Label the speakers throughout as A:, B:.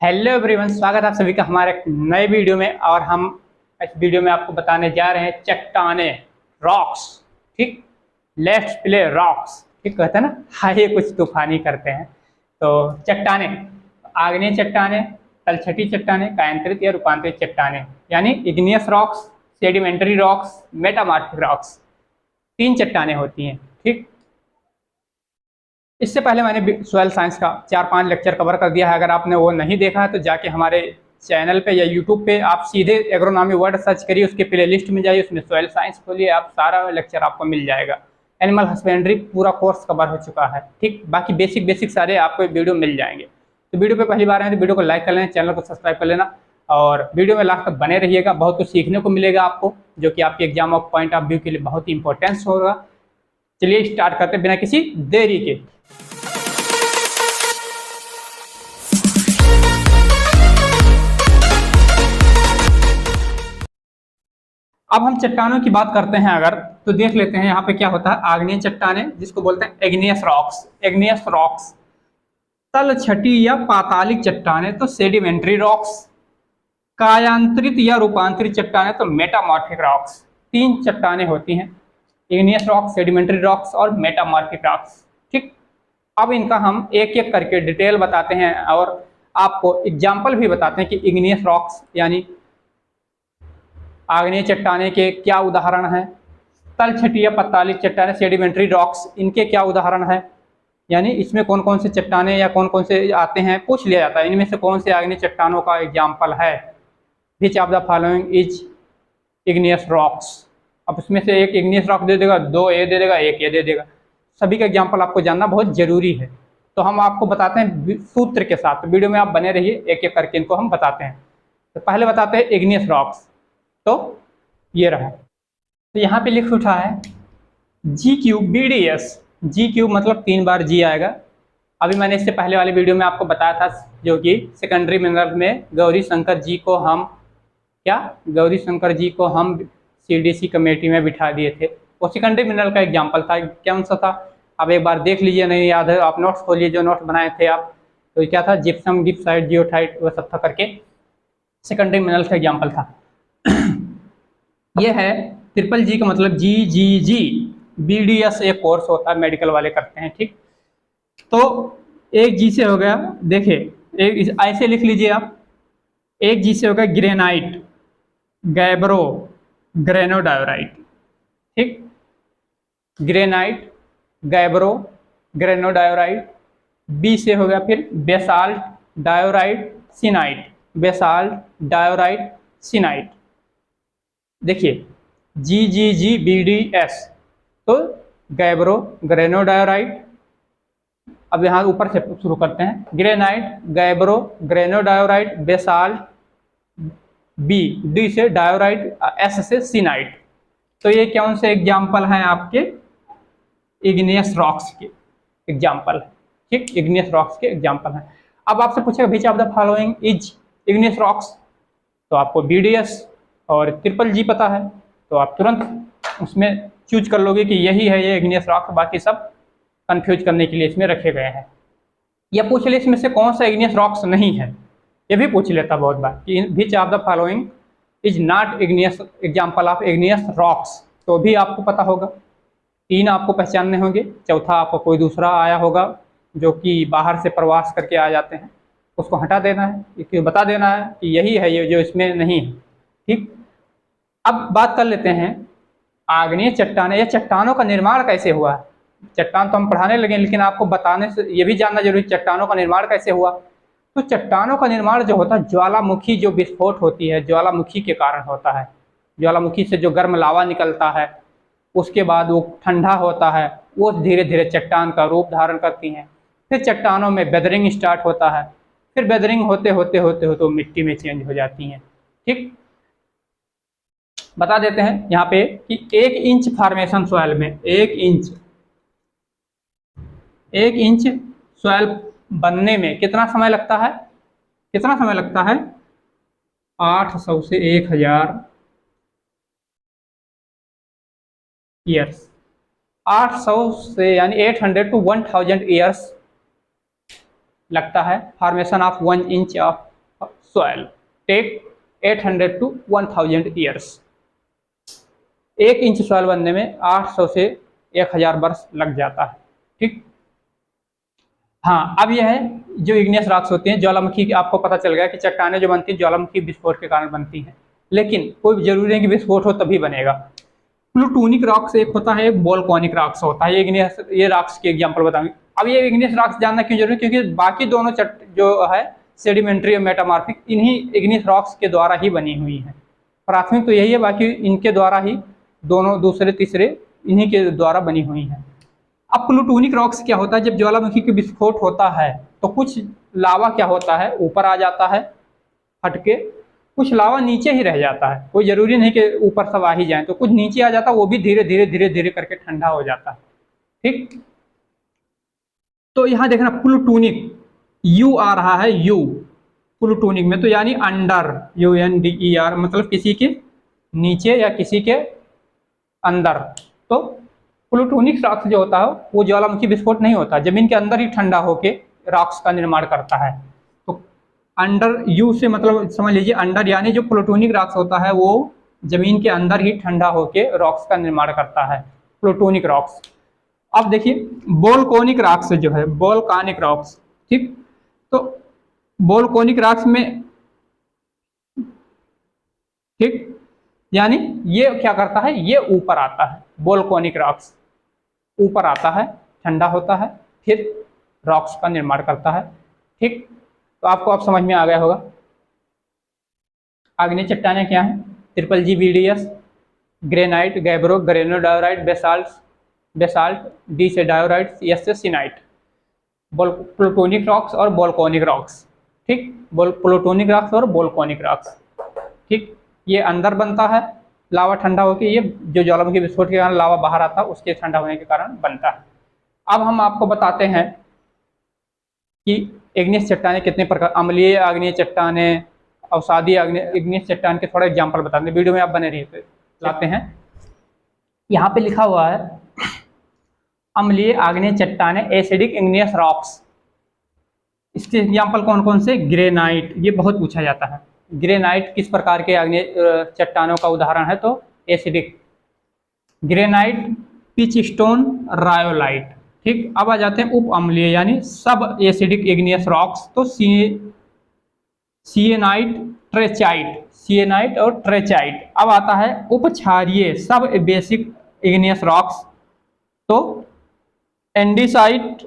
A: Hello everyone, स्वागत है आप सभी का हमारे एक नए वीडियो में। और हम इस वीडियो में आपको बताने जा रहे हैं चट्टाने, रॉक्स। ठीक, लेट्स प्ले रॉक्स। ठीक कहते हैं ना, हाँ ये कुछ तूफानी करते हैं। तो चट्टाने, आग्नेय चट्टाने, तलछटी चट्टाने, कायांतरित या रूपांतरित चट्टाने यानी igneous rocks, sedimentary rocks, metamorphic rocks. 3 चट्टाने होती हैं। ठीक, इससे पहले मैंने सॉइल साइंस का 4-5 लेक्चर कवर कर दिया है। अगर आपने वो नहीं देखा है तो जाके हमारे चैनल पे या यूट्यूब पे आप सीधे एग्रोनॉमी वर्ड सर्च करिए, उसके प्लेलिस्ट में जाइए, उसमें सॉइल साइंस खोलिए, आप सारा लेक्चर आपको मिल जाएगा। एनिमल हस्बेंड्री पूरा कोर्स कवर हो चुका है। ठीक, बाकी बेसिक सारे आपको वीडियो मिल जाएंगे। तो वीडियो पे पहली बार आए तो वीडियो को लाइक कर लेना, चैनल को सब्सक्राइब कर लेना और वीडियो में लास्ट तक बने रहिएगा। बहुत कुछ सीखने को मिलेगा आपको, जो कि आपके exam of point of view के लिए बहुत ही इंपॉर्टेंस होगा। चलिए स्टार्ट करते बिना किसी देरी के। अब हम चट्टानों की बात करते हैं अगर, तो देख लेते हैं यहाँ पे क्या होता है। आग्नेय चट्टाने जिसको बोलते हैं इग्नियस रॉक्स, इग्नियस रॉक्स। तलछटी या पातालिक चट्टाने तो सेडिमेंट्री रॉक्स। कायांतरित या रूपांतरित चट्टाने तो मेटामॉर्फिक रॉक्स। 3 चट्टाने होती हैं, इग्नियस रॉक्स, सेडिमेंट्री रॉक्स और मेटामॉर्फिक रॉक्स। ठीक, अब इनका हम एक एक करके डिटेल बताते हैं और आपको एग्जाम्पल भी बताते हैं कि इग्नियस रॉक्स यानी आग्नेय चट्टाने के क्या उदाहरण हैं, तलछटी या पतालिक चट्टाने सेडिमेंट्री रॉक्स इनके क्या उदाहरण हैं, यानी इसमें कौन कौन से चट्टाने या कौन कौन से आते हैं पूछ लिया जाता है। इनमें से कौन से आग्नेय चट्टानों का एग्जाम्पल है। Which of the following is igneous rocks. अब उसमें से एक इग्नियस रॉक दे देगा, 2 ये दे देगा, 1 ये दे देगा। सभी का एग्जाम्पल आपको जानना बहुत जरूरी है। तो हम आपको बताते हैं सूत्र के साथ, तो वीडियो में आप बने रहिए, एक एक करके इनको हम बताते हैं। तो पहले बताते हैं इग्नियस रॉक्स। तो ये रहा, तो यहाँ पे लिख उठा है GQ BDS। GQ मतलब 3 बार G आएगा। अभी मैंने इससे पहले वाले वीडियो में आपको बताया था, जो कि सेकेंडरी मिनरल में गौरी शंकर जी को हम CDC कमेटी में बिठा दिए थे। वो सेकेंडरी मिनरल का एग्जाम्पल था। कौन सा था अब एक बार देख लीजिए, नहीं याद है आप नोट्स खोलिए, जो नोट्स बनाए थे आप। तो क्या था, जिप्सम, गिप्साइट, जियोटाइट, वो सब था करके सेकेंडरी मिनरल का एग्जाम्पल था। ये है ट्रिपल G का मतलब GGG। BDS एक कोर्स होता है, मेडिकल वाले करते हैं। ठीक, तो एक G से हो गया, देखिए एक ऐसे लिख लीजिए आप, एक G से हो गया ग्रेनाइट, गैब्रो, ग्रेनोडायोराइट। ठीक, ग्रेनाइट, गैब्रो, ग्रेनोडायोराइट। B से हो गया फिर बेसाल्ट, डायोराइट, सिनाइट, बेसाल्ट, डायोराइट, सिनाइट। देखिए GGGBDS तो गैब्रो, ग्रेनोडायोराइट। अब यहाँ ऊपर से शुरू करते हैं, granite, gabbro, granodiorite, basalt, D से डायोराइट, S से सिनाइट। तो ये कौन से एग्जाम्पल हैं आपके इग्नियस रॉक्स के एग्जाम्पल है। ठीक, इग्नियस रॉक्स के एग्जाम्पल हैं। अब आपसे पूछेगा which of the following is igneous rocks, तो आपको BDS और ट्रिपल G पता है, तो आप तुरंत उसमें चूज कर लोगे कि यही है ये इग्नियस रॉक। बाकी सब कंफ्यूज करने के लिए इसमें रखे गए हैं। या पूछ ले इसमें से कौन सा इग्नियस रॉक्स नहीं है, ये भी पूछ लेता बहुत बार कि which of the following is not igneous example of igneous rocks, तो भी आपको पता होगा। 3 आपको पहचानने होंगे, चौथा आपको कोई दूसरा आया होगा जो कि बाहर से प्रवास करके आ जाते हैं, उसको हटा देना है, इसको बता देना है कि यही है ये जो इसमें नहीं है। ठीक, अब बात कर लेते हैं आग्नेय चट्टाने या चट्टानों का निर्माण कैसे हुआ। चट्टान तो हम पढ़ाने लगे, लेकिन आपको बताने से ये भी जानना जरूरी, चट्टानों का निर्माण कैसे हुआ। तो चट्टानों का निर्माण जो होता है, ज्वालामुखी जो विस्फोट होती है, ज्वालामुखी के कारण होता है। ज्वालामुखी से जो गर्म लावा निकलता है, उसके बाद वो ठंडा होता है, वो धीरे धीरे चट्टान का रूप धारण करती हैं। फिर चट्टानों में वेदरिंग स्टार्ट होता है, फिर वेदरिंग होते होते होते होते वो मिट्टी में चेंज हो जाती हैं। ठीक, बता देते हैं यहाँ पे कि 1 इंच फॉर्मेशन सॉइल में 1 इंच सॉइल बनने में कितना समय लगता है, 800 से 1000 ईयर्स। 800 से यानी 800 to 1000 ईयर्स लगता है formation of 1 inch of soil take 800 to 1000 years। 1 inch soil बनने में 800 से 1000 वर्ष लग जाता है। ठीक, हाँ, अब यह है जो इग्नियस रॉक्स होती हैं, ज्वालामुखी की, आपको पता चल गया कि चट्टानें जो बनती हैं ज्वालामुखी विस्फोट के कारण बनती हैं, लेकिन कोई जरूरी नहीं कि विस्फोट हो तभी बनेगा। प्लूटोनिक रॉक्स एक होता है, एक वोल्केनिक रॉक्स होता है। ये इग्नियस, ये रॉक्स के एग्जांपल बताऊंगी। अब ये इग्नियस रॉक्स जानना क्यों जरूरी है? क्योंकि बाकी दोनों जो है सेडिमेंट्री और मेटामॉर्फिक, इन्हीं इग्नियस रॉक्स के द्वारा ही बनी हुई है। प्राथमिक तो यही है, बाकी इनके द्वारा ही दोनों दूसरे तीसरे इन्हीं के द्वारा बनी हुई हैं। अब प्लूटोनिक रॉक्स क्या होता है? जब ज्वालामुखी का विस्फोट होता है तो कुछ लावा क्या होता है, ऊपर आ जाता है हटके, कुछ लावा नीचे ही रह जाता है। कोई जरूरी नहीं कि ऊपर सब आ ही जाए, तो कुछ नीचे आ जाता है, वो भी धीरे धीरे धीरे धीरे करके ठंडा हो जाता है। ठीक, तो यहाँ देखना प्लूटोनिक, यू आ रहा है, यू प्लूटोनिक में, तो यानी अंडर, UNDER, मतलब किसी के नीचे या किसी के अंदर। तो प्लूटोनिक रॉक्स जो होता है वो ज्वालामुखी विस्फोट नहीं होता, जमीन के अंदर ही ठंडा होके रॉक्स का निर्माण करता है। तो अंडर, यू से मतलब समझ लीजिए अंडर, यानी जो प्लूटोनिक रॉक्स होता है वो जमीन के अंदर ही ठंडा होके रॉक्स का निर्माण करता है, प्लूटोनिक रॉक्स। अब देखिए वोल्केनिक रॉक्स जो है, वोल्केनिक रॉक्स, ठीक, तो वोल्केनिक रॉक्स में, ठीक, यानी ये क्या करता है, ये ऊपर आता है, वोल्केनिक रॉक्स ऊपर आता है, ठंडा होता है, फिर रॉक्स का निर्माण करता है। ठीक, तो आपको अब समझ में आ गया होगा। आग्नेय चट्टानें क्या हैं? GGBDS, granite, gabbro, granodiorite, basalt, D से डायोराइट, एस से सिनाइट। प्लूटोनिक रॉक्स और वोल्केनिक रॉक्स। ठीक, प्लूटोनिक रॉक्स और वोल्केनिक रॉक्स। ठीक, ये अंदर बनता है लावा ठंडा होकर, ये जो ज्वालामुखी विस्फोट के कारण लावा बाहर आता है उसके ठंडा होने के कारण बनता है। अब हम आपको बताते हैं कि इग्नियस चट्टानें कितने प्रकार, अम्लीय आग्नेय चट्टानें, अवसादी इग्नियस चट्टान के थोड़ा एग्जाम्पल बताते हैं, वीडियो में आप बने रहिए। लाते हैं, यहाँ पे लिखा हुआ है अम्लीय आग्नेय चट्टानें, एसिडिक इग्नियस रॉक्स। इसके एग्जाम्पल कौन कौन से? ग्रेनाइट, ये बहुत पूछा जाता है। ग्रेनाइट किस प्रकार के आग्नेय चट्टानों का उदाहरण है? तो acidic granite, pitch stone, rhyolite. ठीक, अब आ जाते हैं उप अम्लीय यानी सब एसिडिक इग्नियस रॉक्स। तो सिएनाइट, ट्रेचाइट, सिएनाइट और ट्रेचाइट। अब आता है उप क्षारीय सब बेसिक इग्नियस रॉक्स। तो एंडीसाइट,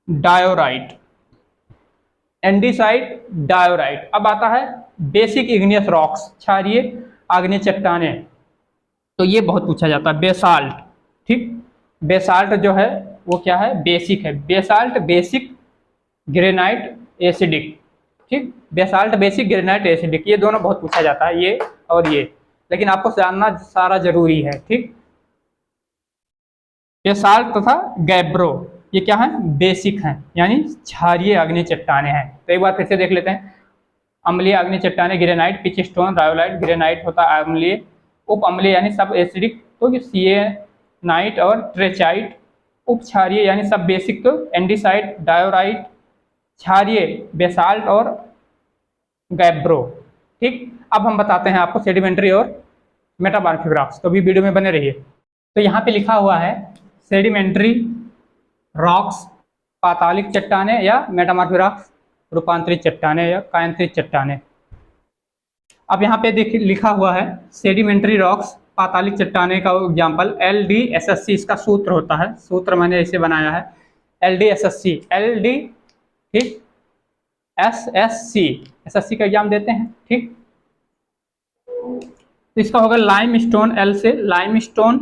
A: डायोराइट, एंडीसाइट, डायोराइट। अब आता है बेसिक इग्नियस रॉक्स, क्षारीय आग्नेय चट्टानें, तो ये बहुत पूछा जाता है। बेसाल्ट, ठीक, बेसाल्ट जो है वो क्या है? बेसिक है। Basalt basic, granite acidic. ठीक, बेसाल्ट बेसिक, ग्रेनाइट एसिडिक, ये दोनों बहुत पूछा जाता है, ये और ये, लेकिन आपको जानना सारा जरूरी है। ठीक, बेसाल्ट तथा गैब्रो ये क्या है? बेसिक हैं, यानी क्षारीय आग्नेय चट्टानें हैं। तो एक बार फिर से देख लेते हैं। अम्लीय आग्नेय चट्टानें granite, pitch stone, rhyolite. Granite होता है अम्लीय, उप अम्लीय यानी सब एसिडिक तो सिएनाइट और ट्रेचाइट। उप क्षारीय यानी सब बेसिक तो एंडीसाइट, डायोराइट। क्षारीय बेसाल्ट और गैब्रो। ठीक, अब हम बताते हैं आपको सेडिमेंट्री और मेटामॉर्फिक रॉक्स, तो भी वीडियो में बने रहिए। तो यहाँ पे लिखा हुआ है सेडिमेंट्री रॉक्स, पातालिक चट्टानें, या मेटामॉर्फिक रॉक्स, रूपांतरित चट्टानें या कायांतरित चट्टानें। अब यहाँ पे देखिए लिखा हुआ है सेडिमेंट्री रॉक्स, पातालिक चट्टानें का एग्जाम्पल LDSSC, इसका सूत्र होता है, सूत्र मैंने इसे बनाया है LDSSC, LD, ठीक, SSC का एग्जाम देते हैं। ठीक, तो इसका होगा लाइम स्टोन, L से लाइम स्टोन,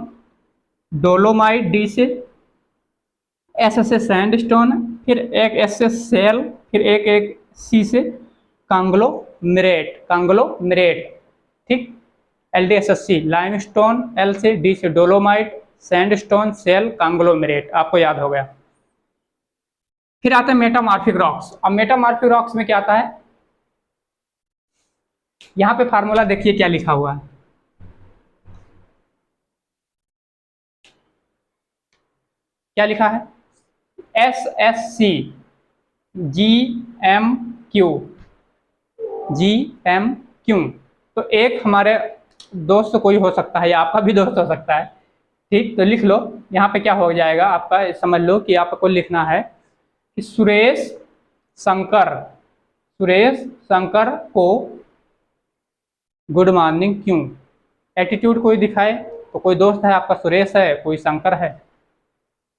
A: डोलोमाइट, D से, S से सैंडस्टोन, फिर एक S से सेल, फिर एक C से कांग्लोमेरेट। ठीक, LDSSC लाइमस्टोन, L से, D से डोलोमाइट, सैंडस्टोन, सेल, कांग्लोमेरेट, आपको याद हो गया। फिर आता है मेटामॉर्फिक रॉक्स। अब मेटामॉर्फिक रॉक्स में क्या आता है? यहाँ पे फार्मूला देखिए क्या लिखा हुआ है, क्या लिखा है? SSC GMQ GMQ। तो एक हमारे दोस्त कोई हो सकता है या आपका भी दोस्त हो सकता है, ठीक। तो लिख लो, यहाँ पे क्या हो जाएगा आपका, समझ लो कि आपको लिखना है कि सुरेश शंकर को गुड मॉर्निंग क्यों। एटीट्यूड कोई दिखाए, तो कोई दोस्त है आपका सुरेश है, कोई शंकर है,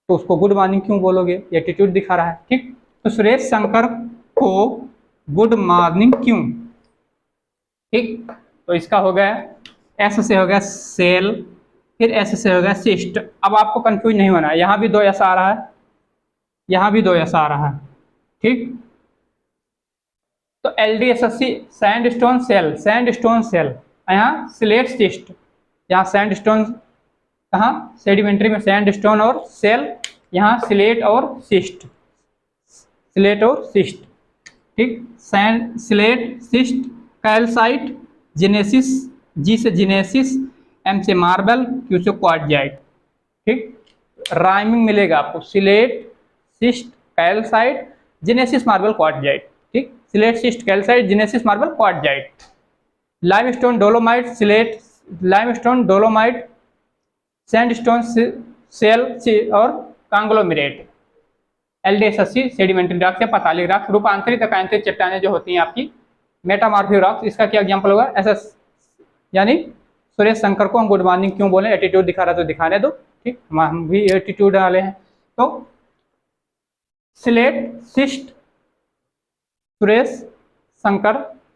A: तो उसको गुड मॉर्निंग क्यों बोलोगे, एटीट्यूड दिखा रहा है, ठीक। तो सुरेश शंकर को गुड मॉर्निंग क्यों, ठीक। तो इसका हो गया, एस से हो गया सेल, फिर एस से हो गया सिस्ट। अब आपको कंफ्यूज नहीं होना है, यहाँ भी 2 एस आ रहा है, यहाँ भी 2 एस आ रहा है, ठीक। तो LDSSC सैंडस्टोन सेल, यहाँ स्लेट सिस्ट, यहाँ सैंडस्टोन, कहाँ सेडिमेंट्री में सैंडस्टोन और सेल, यहाँ स्लेट और सिस्ट, ठीक। Slate, schist, calcite, gneiss, G से जिनेसिस, एम से मार्बल, क्यू से क्वार्टजाइट, ठीक। राइमिंग मिलेगा आपको, slate, schist, calcite, gneiss, marble, quartzite, ठीक। Slate, schist, calcite, gneiss, marble, quartzite. Limestone, dolomite, slate, limestone, dolomite, sandstone, shale और conglomerate. LDSSC sedimentary rocks या पतालिक rocks, रूपांतरित अकांतरित चट्टानें जो होती हैं आपकी, मेटामॉर्फिक रॉक्स। इसका क्या एग्जांपल होगा, SS, यानी सुरेश शंकर को हम गुड मॉर्निंग क्यों बोले, एटीट्यूड दिखा रहा तो दिखाने दो, ठीक। हम भी एटीट्यूड डाले हैं। तो स्लेट, सिस्ट, सुरेश शंकर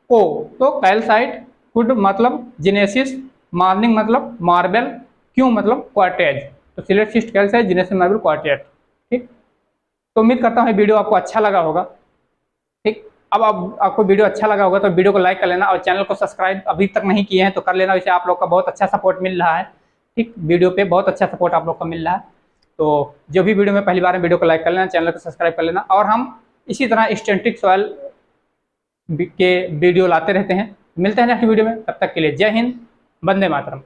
A: को, तो कैल्साइट, गुड मतलब जिनेसिस, मॉर्निंग मतलब मार्बल, क्यों मतलब क्वार्टेज। तो slate, schist, calcite, gneiss, marble, क्वार्टेज, ठीक। तो उम्मीद करता हूँ वीडियो आपको अच्छा लगा होगा, ठीक। अब आपको वीडियो अच्छा लगा होगा तो वीडियो को लाइक कर लेना, और चैनल को सब्सक्राइब अभी तक नहीं किए हैं तो कर लेना, इससे आप लोग का बहुत अच्छा सपोर्ट मिल रहा है, ठीक। वीडियो पे बहुत अच्छा सपोर्ट आप लोग का मिल रहा है। तो जो भी वीडियो में पहली बार है, वीडियो को लाइक कर लेना, चैनल को सब्सक्राइब कर लेना, और हम इसी तरह स्टैटिक सॉइल के वीडियो लाते रहते हैं। मिलते हैं नेक्स्ट वीडियो में, तब तक के लिए जय हिंद, वंदे मातरम।